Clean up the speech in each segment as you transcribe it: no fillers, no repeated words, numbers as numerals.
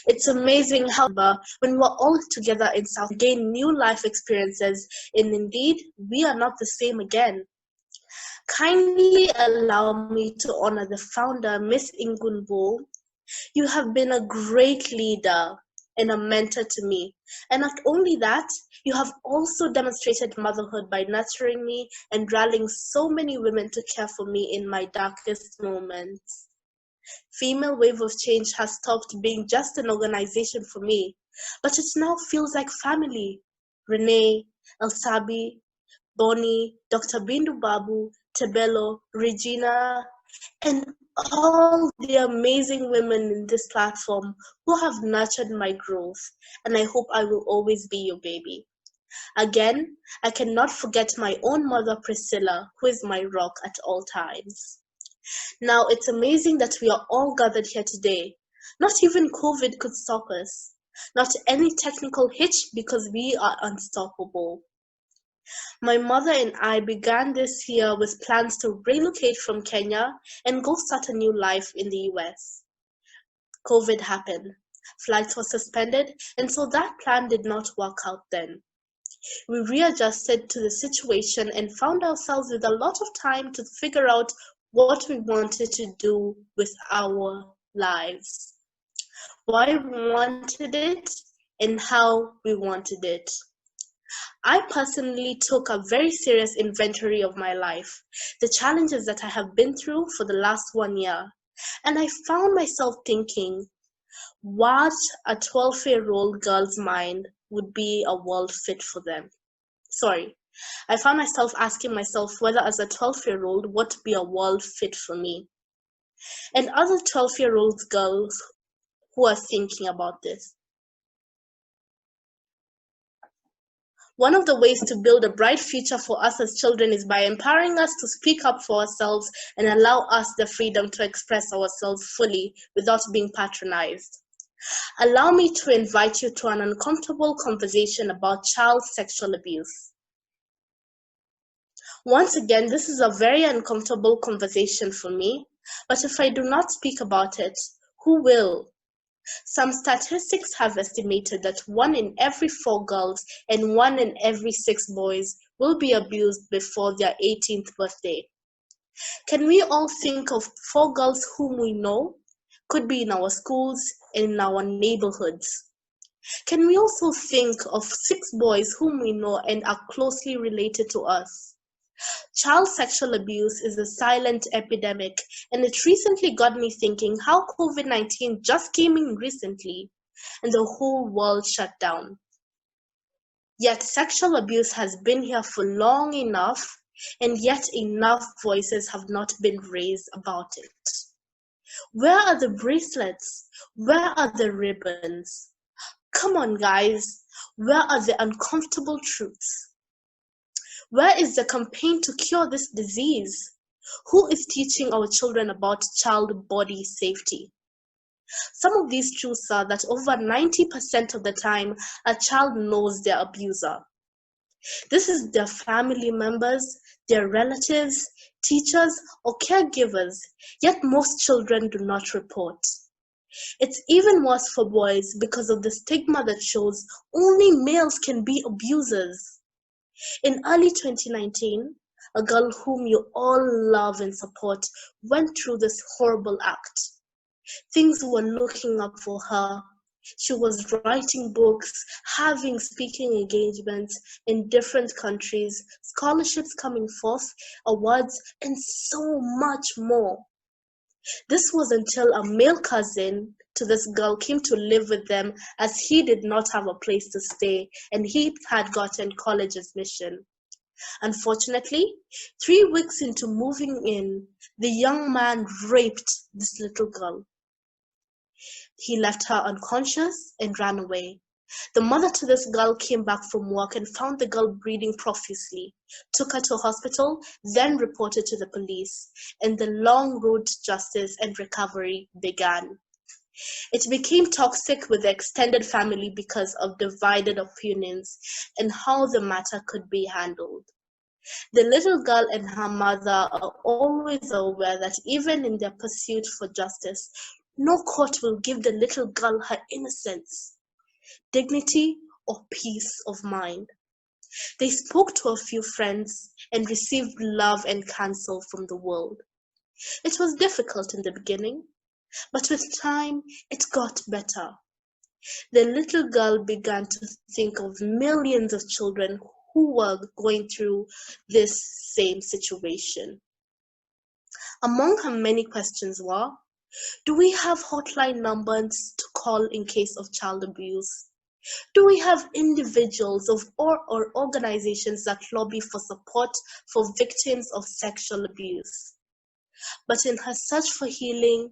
It's amazing how when we're all together in South, we gain new life experiences, and indeed, we are not the same again. Kindly allow me to honor the founder, Miss Ingunbo. You have been a great leader and a mentor to me. And not only that, you have also demonstrated motherhood by nurturing me and rallying so many women to care for me in my darkest moments. Female Wave of Change has stopped being just an organization for me, but it now feels like family. Renee, Elsabi, Bonnie, Dr. Bindu Babu, Tebelo, Regina, and all the amazing women in this platform who have nurtured my growth, and I hope I will always be your baby. Again, I cannot forget my own mother, Priscilla, who is my rock at all times. Now, it's amazing that we are all gathered here today. Not even COVID could stop us. Not any technical hitch because we are unstoppable. My mother and I began this year with plans to relocate from Kenya and go start a new life in the US. COVID happened. Flights were suspended, and so that plan did not work out then. We readjusted to the situation and found ourselves with a lot of time to figure out what we wanted to do with our lives, why we wanted it, and how we wanted it. I personally took a very serious inventory of my life, the challenges that I have been through for the last 1 year, and I found myself thinking, what a 12-year-old girl's mind would be a world fit for them. Sorry, I found myself asking myself whether as a 12-year-old what would be a world fit for me. And other 12-year-old girls who are thinking about this. One of the ways to build a bright future for us as children is by empowering us to speak up for ourselves and allow us the freedom to express ourselves fully without being patronized. Allow me to invite you to an uncomfortable conversation about child sexual abuse. Once again, this is a very uncomfortable conversation for me, but if I do not speak about it, who will? Some statistics have estimated that 1 in every 4 girls and 1 in every 6 boys will be abused before their 18th birthday. Can we all think of 4 girls whom we know? Could be in our schools and in our neighborhoods. Can we also think of 6 boys whom we know and are closely related to us? Child sexual abuse is a silent epidemic, and it recently got me thinking how COVID-19 just came in recently and the whole world shut down. Yet sexual abuse has been here for long enough, and yet enough voices have not been raised about it. Where are the bracelets? Where are the ribbons? Come on, guys, where are the uncomfortable truths? Where is the campaign to cure this disease? Who is teaching our children about child body safety? Some of these truths are that over 90% of the time, a child knows their abuser. This is their family members, their relatives, teachers, or caregivers, yet most children do not report. It's even worse for boys because of the stigma that shows only males can be abusers. In early 2019, a girl whom you all love and support went through this horrible act. Things were looking up for her. She was writing books, having speaking engagements in different countries, scholarships coming forth, awards, and so much more. This was until a male cousin to this girl came to live with them as he did not have a place to stay and he had gotten college admission. Unfortunately, 3 weeks into moving in, the young man raped this little girl. He left her unconscious and ran away. The mother to this girl came back from work and found the girl bleeding profusely, took her to hospital, then reported to the police, and the long road to justice and recovery began. It became toxic with the extended family because of divided opinions and how the matter could be handled. The little girl and her mother are always aware that even in their pursuit for justice, No court will give the little girl her innocence, dignity, or peace of mind. They spoke to a few friends and received love and counsel from the world. It was difficult in the beginning, but with time it got better. The little girl began to think of millions of children who were going through this same situation. Among her many questions were, do we have hotline numbers to call in case of child abuse? Do we have individuals or organizations that lobby for support for victims of sexual abuse? But in her search for healing,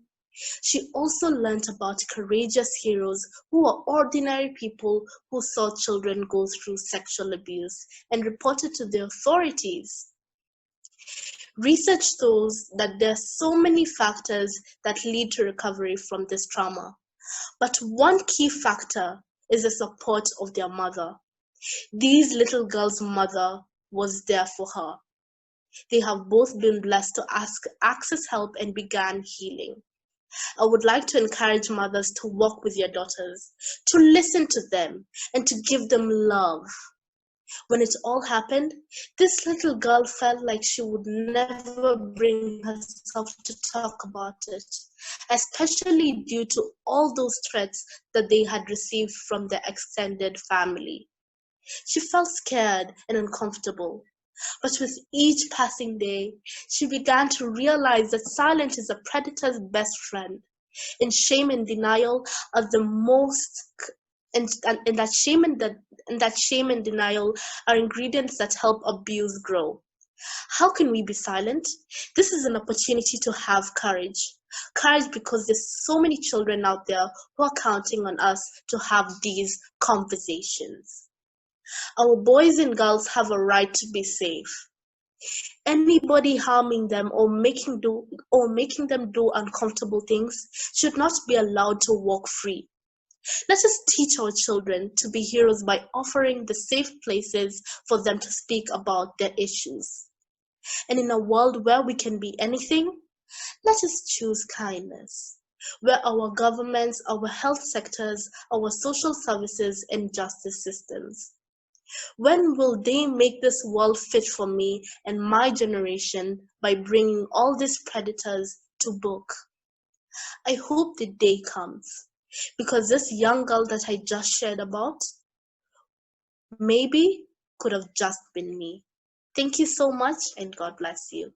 she also learned about courageous heroes who were ordinary people who saw children go through sexual abuse and reported to the authorities. Research shows that there are so many factors that lead to recovery from this trauma. But one key factor is the support of their mother. These little girls' mother was there for her. They have both been blessed to access help and began healing. I would like to encourage mothers to walk with their daughters, to listen to them, and to give them love. When it all happened, this little girl felt like she would never bring herself to talk about it, especially due to all those threats that they had received from their extended family. She felt scared and uncomfortable. But with each passing day, she began to realize that silence is a predator's best friend, and shame and denial are the most and that shame and denial are ingredients that help abuse grow. How can we be silent? This is an opportunity to have courage. Courage because there's so many children out there who are counting on us to have these conversations. Our boys and girls have a right to be safe. Anybody harming them or making them do uncomfortable things should not be allowed to walk free. Let us teach our children to be heroes by offering the safe places for them to speak about their issues. And in a world where we can be anything, let us choose kindness, where our governments, our health sectors, our social services, and justice systems. When will they make this world fit for me and my generation by bringing all these predators to book? I hope the day comes, because this young girl that I just shared about maybe could have just been me. Thank you so much and God bless you.